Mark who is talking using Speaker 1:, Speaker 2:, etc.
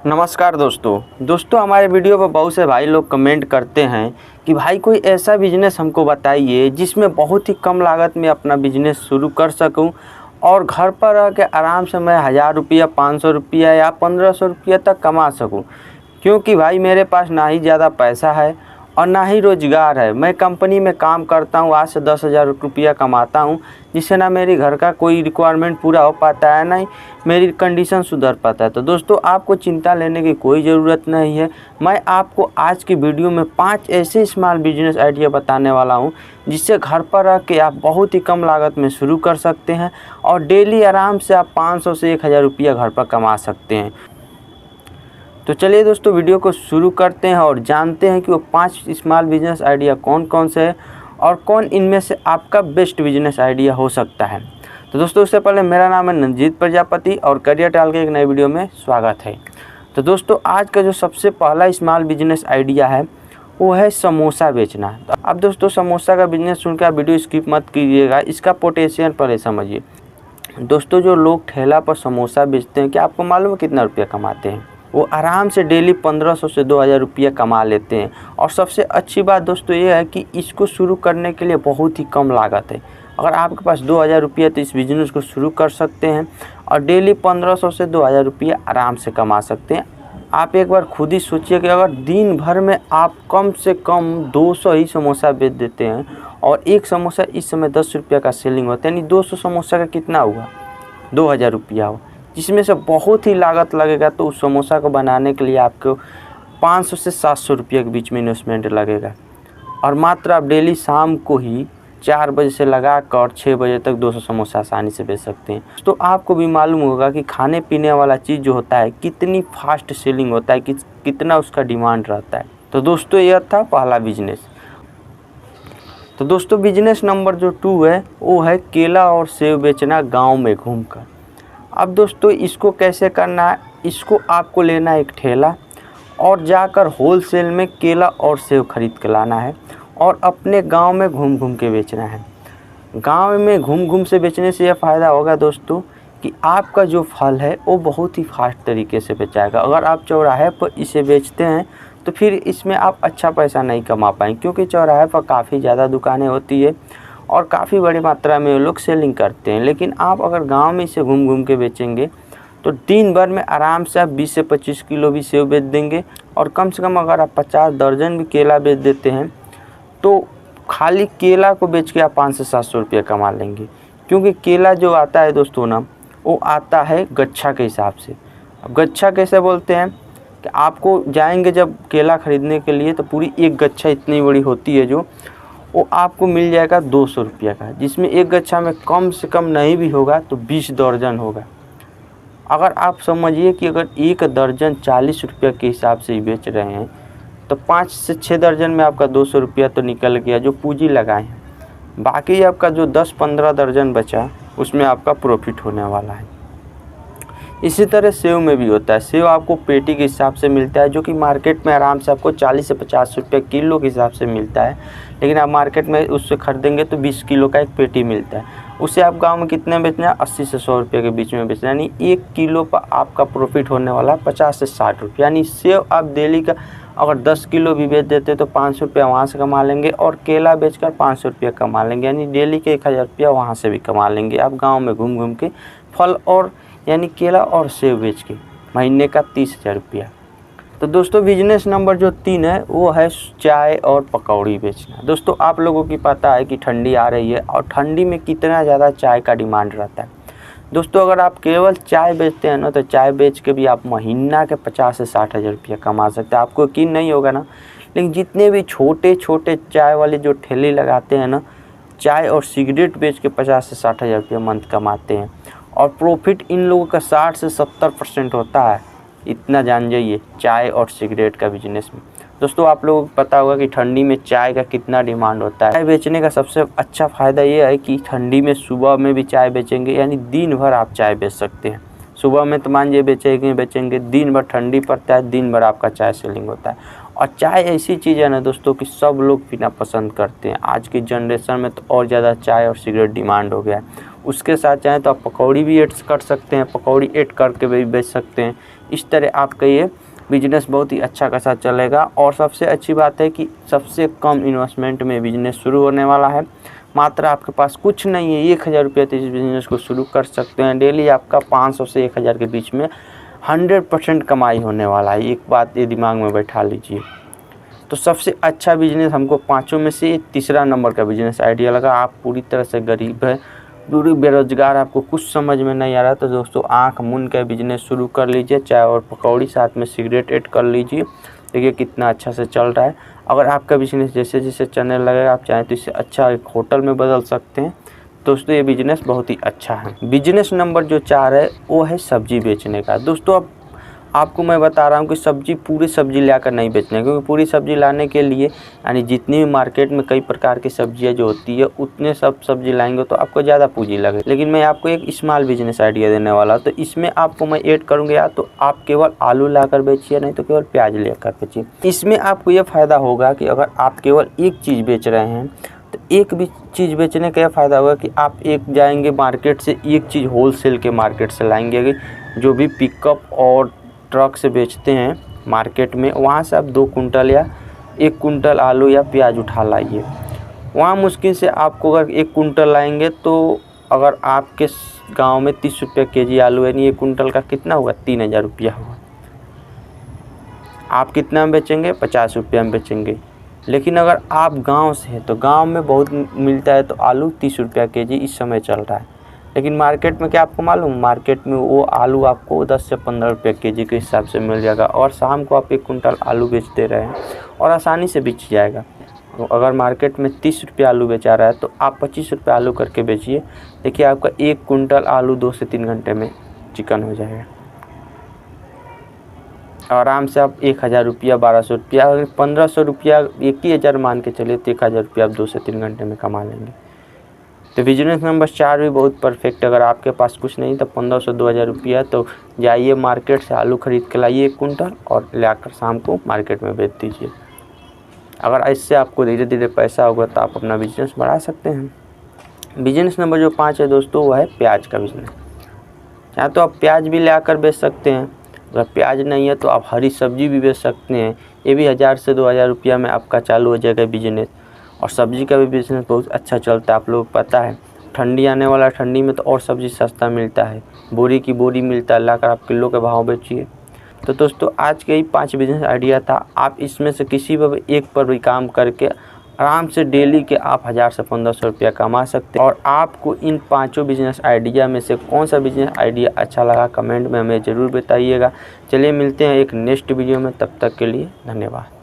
Speaker 1: नमस्कार दोस्तों हमारे वीडियो पर बहुत से भाई लोग कमेंट करते हैं कि भाई कोई ऐसा बिजनेस हमको बताइए जिसमें बहुत ही कम लागत में अपना बिजनेस शुरू कर सकूं और घर पर रह के आराम से मैं 1000 रुपया 500 रुपया या 1500 रुपया तक कमा सकूं। क्योंकि भाई मेरे पास ना ही ज़्यादा पैसा है और ना ही रोज़गार है। मैं कंपनी में काम करता हूँ, आज से 10,000 रुपया कमाता हूँ, जिससे ना मेरे घर का कोई रिक्वायरमेंट पूरा हो पाता है, ना ही मेरी कंडीशन सुधर पाता है। तो दोस्तों आपको चिंता लेने की कोई ज़रूरत नहीं है। मैं आपको आज की वीडियो में 5 ऐसे स्मॉल बिजनेस आइडिया बताने वाला हूँ जिससे घर पर रह के आप बहुत ही कम लागत में शुरू कर सकते हैं और डेली आराम से आप 500 से 1000 रुपया घर पर कमा सकते हैं। तो चलिए दोस्तों वीडियो को शुरू करते हैं और जानते हैं कि वो 5 स्मॉल बिजनेस आइडिया कौन कौन से हैं और कौन इनमें से आपका बेस्ट बिजनेस आइडिया हो सकता है। तो दोस्तों उससे पहले मेरा नाम है नंजीत प्रजापति और करियर टाल के एक नए वीडियो में स्वागत है। तो दोस्तों आज का जो सबसे पहला स्मॉल बिजनेस आइडिया है वो है समोसा बेचना। तो अब दोस्तों समोसा का बिजनेस सुनकर आप वीडियो स्किप मत कीजिएगा, इसका पोटेंशियल पहले समझिए। दोस्तों जो लोग ठेला पर समोसा बेचते हैं, क्या आपको मालूम है कितना रुपया कमाते हैं? वो आराम से डेली 1500 से 2000 रुपया कमा लेते हैं। और सबसे अच्छी बात दोस्तों ये है कि इसको शुरू करने के लिए बहुत ही कम लागत है। अगर आपके पास 2000 रुपया तो इस बिज़नेस को शुरू कर सकते हैं और डेली 1500 से 2000 रुपया आराम से कमा सकते हैं। आप एक बार खुद ही सोचिए कि अगर दिन भर में आप कम से कम 200 ही समोसा बेच देते हैं और एक समोसा इस समय 10 रुपया का सेलिंग होता है, यानी 200 समोसा का कितना हुआ? 2000 रुपया हो, जिसमें से बहुत ही लागत लगेगा। तो उस समोसा को बनाने के लिए आपको 500 से 700 रुपये के बीच में इन्वेस्टमेंट लगेगा और मात्र आप डेली शाम को ही 4 बजे से लगा कर 6 बजे तक 200 समोसा आसानी से बेच सकते हैं। तो आपको भी मालूम होगा कि खाने पीने वाला चीज़ जो होता है कितनी फास्ट सेलिंग होता है, कितना उसका डिमांड रहता है। तो दोस्तों यह था पहला बिजनेस। तो दोस्तों बिजनेस नंबर जो 2 है वो है केला और सेब बेचना गाँव में घूमकर। अब दोस्तों इसको कैसे करना है? इसको आपको लेना है एक ठेला और जाकर होलसेल में केला और सेब खरीद के लाना है और अपने गांव में घूम घूम के बेचना है। गांव में घूम घूम से बेचने से यह फ़ायदा होगा दोस्तों कि आपका जो फल है वो बहुत ही फास्ट तरीके से बेचाएगा। अगर आप चौराहे पर इसे बेचते हैं तो फिर इसमें आप अच्छा पैसा नहीं कमा पाएंगे, क्योंकि चौराहे पर काफ़ी ज़्यादा दुकानें होती है और काफ़ी बड़ी मात्रा में लोग सेलिंग करते हैं। लेकिन आप अगर गांव में इसे घूम घूम के बेचेंगे तो दिन भर में आराम से आप 20 से 25 किलो भी सेब बेच देंगे और कम से कम अगर आप 50 दर्जन भी केला बेच देते हैं तो खाली केला को बेच के आप 500 से 700 रुपये कमा लेंगे। क्योंकि केला जो आता है दोस्तों ना, वो आता है गच्छा के हिसाब से। अब गच्छा कैसे बोलते हैं कि आपको जाएंगे जब केला ख़रीदने के लिए तो पूरी एक गच्छा इतनी बड़ी होती है जो वो आपको मिल जाएगा 200 रुपये का, जिसमें एक गच्छा में कम से कम नहीं भी होगा तो 20 दर्जन होगा। अगर आप समझिए कि अगर एक दर्जन 40 रुपये के हिसाब से ही बेच रहे हैं तो 5 से 6 दर्जन में आपका 200 रुपया तो निकल गया जो पूंजी लगाए हैं। बाकी आपका जो 10-15 दर्जन बचा उसमें आपका प्रॉफिट होने वाला है। इसी तरह सेव में भी होता है। सेव आपको पेटी के हिसाब से मिलता है, जो कि मार्केट में आराम से आपको 40 से 50 रुपये किलो के हिसाब से मिलता है। लेकिन आप मार्केट में उससे खरीदेंगे तो 20 किलो का एक पेटी मिलता है। उसे आप गांव में कितने बेचना है? 80 से 100 रुपये के बीच में बेचना है। यानी 1 किलो पर आपका प्रॉफिट होने वाला 50 से 60 रुपये। यानी सेव आप डेली का अगर 10 किलो भी बेच देते तो 500 रुपया वहाँ से कमा लेंगे और केला बेचकर 500 रुपया कमा लेंगे। यानी डेली के 1000 रुपया वहाँ से भी कमा लेंगे आप गाँव में घूम घूम के फल और यानी केला और सेब बेच के महीने का 30,000 रुपया। तो दोस्तों बिजनेस नंबर जो 3 है वो है चाय और पकौड़ी बेचना। दोस्तों आप लोगों की पता है कि ठंडी आ रही है और ठंडी में कितना ज़्यादा चाय का डिमांड रहता है। दोस्तों अगर आप केवल चाय बेचते हैं ना तो चाय बेच के भी आप महीना के 50 से 60,000 रुपया कमा सकते हैं। आपको यकीन नहीं होगा ना, लेकिन जितने भी छोटे छोटे चाय वाले जो ठेले लगाते हैं ना, चाय और सिगरेट बेच के 50 से 60,000 रुपया मंथ कमाते हैं और प्रॉफिट इन लोगों का 60 से 70% होता है। इतना जान जाइए चाय और सिगरेट का बिजनेस में। दोस्तों आप लोगों को पता होगा कि ठंडी में चाय का कितना डिमांड होता है। चाय बेचने का सबसे अच्छा फ़ायदा ये है कि ठंडी में सुबह में भी चाय बेचेंगे, यानी दिन भर आप चाय बेच सकते हैं। सुबह में तो मान लीजिए बेचेंगे, दिन भर ठंडी पड़ता है, दिन भर आपका चाय सेलिंग होता है। और चाय ऐसी चीज़ है ना दोस्तों कि सब लोग पीना पसंद करते हैं। आज की जनरेशन में तो और ज़्यादा चाय और सिगरेट डिमांड हो गया है। उसके साथ चाहें तो आप पकौड़ी भी ऐड कर सकते हैं, पकौड़ी ऐड करके भी बेच सकते हैं। इस तरह आपका ये बिजनेस बहुत ही अच्छा खासा चलेगा। और सबसे अच्छी बात है कि सबसे कम इन्वेस्टमेंट में बिजनेस शुरू होने वाला है। मात्र आपके पास कुछ नहीं है, 1000 रुपये से इस बिज़नेस को शुरू कर सकते हैं। डेली आपका 500 से 1000 के बीच में 100% कमाई होने वाला है। एक बात ये दिमाग में बैठा लीजिए। तो सबसे अच्छा बिजनेस हमको पाँचों में से तीसरा नंबर का बिजनेस आइडिया लगा। आप पूरी तरह से गरीब है, पूरी बेरोजगार, आपको कुछ समझ में नहीं आ रहा, तो दोस्तों आँख मूंद के बिजनेस शुरू कर लीजिए। चाय और पकौड़ी, साथ में सिगरेट ऐड कर लीजिए। देखिए कितना अच्छा से चल रहा है। अगर आपका बिजनेस जैसे जैसे चलने लगेगा, आप चाहें तो इससे अच्छा एक होटल में बदल सकते हैं। दोस्तों ये बिजनेस बहुत ही अच्छा है। बिजनेस नंबर जो 4 है वो है सब्जी बेचने का। दोस्तों अब आपको मैं बता रहा हूँ कि पूरी सब्जी लाकर नहीं बेचना है, क्योंकि पूरी सब्जी लाने के लिए यानी जितनी भी मार्केट में कई प्रकार की सब्जियाँ जो होती है उतने सब सब्जी लाएंगे तो आपको ज़्यादा पूंजी लगे। लेकिन मैं आपको एक स्मॉल बिजनेस आइडिया देने वाला हूँ। तो इसमें आपको मैं ऐड करूँगा, या तो आप केवल आलू लाकर बेचिए, नहीं तो केवल प्याज लेकर बेचिए। इसमें आपको ये फ़ायदा होगा कि अगर आप केवल एक चीज़ बेच रहे हैं तो एक भी चीज़ बेचने का यह फ़ायदा होगा कि आप एक जाएंगे मार्केट से, एक चीज़ होलसेल के मार्केट से लाएंगे, जो भी पिकअप और ट्रक से बेचते हैं मार्केट में, वहाँ से आप 2 कुंटल या 1 कुंटल आलू या प्याज उठा लाइए। वहाँ मुश्किल से आपको अगर 1 कुंटल लाएंगे तो अगर आपके गांव में 30 रुपये केजी आलू है, नहीं 1 कुंटल का कितना हुआ, 3000 रुपया हुआ। आप कितना में बेचेंगे, 50 रुपया में बेचेंगे। लेकिन अगर आप गांव से हैं तो गांव में बहुत मिलता है, तो आलू 30 रुपया केजी इस समय चल रहा है। लेकिन मार्केट में क्या आपको मालूम, मार्केट में वो आलू आपको 10 से 15 रुपये केजी के हिसाब से मिल जाएगा। और शाम को आप 1 कुंटल आलू बेचते रहे हैं और आसानी से बिक जाएगा। तो अगर मार्केट में 30 रुपये आलू बेचा रहा है तो आप 25 रुपये आलू करके बेचिए। देखिए आपका 1 कुंटल आलू 2 से 3 घंटे में चिकन हो जाएगा। आराम से आप 1000 रुपया, 1200 रुपया, अगर 1500 रुपया, 1000 मान के चलिए तो 1000 रुपया आप 2 से 3 घंटे में कमा लेंगे। तो बिजनेस नंबर 4 भी बहुत परफेक्ट। अगर आपके पास कुछ नहीं तो 1500-2000 रुपया, तो जाइए मार्केट से आलू खरीद के लाइए 1 कुंटल और लाकर शाम को मार्केट में बेच दीजिए। अगर इससे आपको धीरे धीरे पैसा होगा तो आप अपना बिजनेस बढ़ा सकते हैं। बिजनेस नंबर जो 5 है दोस्तों, वो है प्याज का बिजनेस। या तो आप प्याज भी लाकर बेच सकते हैं, अगर प्याज नहीं है तो आप हरी सब्जी भी बेच सकते हैं। ये भी 1000 से 2000 रुपया में आपका चालू हो जाएगा बिजनेस। और सब्जी का भी बिज़नेस बहुत अच्छा चलता है। आप लोग को पता है ठंडी आने वाला, ठंडी में तो और सब्ज़ी सस्ता मिलता है, बोरी की बोरी मिलता है, लाकर आप किलो के भाव बेचिए। तो दोस्तों आज के ही 5 बिजनेस आइडिया था। आप इसमें से किसी भी एक पर भी काम करके आराम से डेली के आप 1000 से 1500 रुपया कमा सकते हैं। और आपको इन 5 बिजनेस आइडिया में से कौन सा बिजनेस आइडिया अच्छा लगा, कमेंट में हमें ज़रूर बताइएगा। चलिए मिलते हैं एक नेक्स्ट वीडियो में, तब तक के लिए धन्यवाद।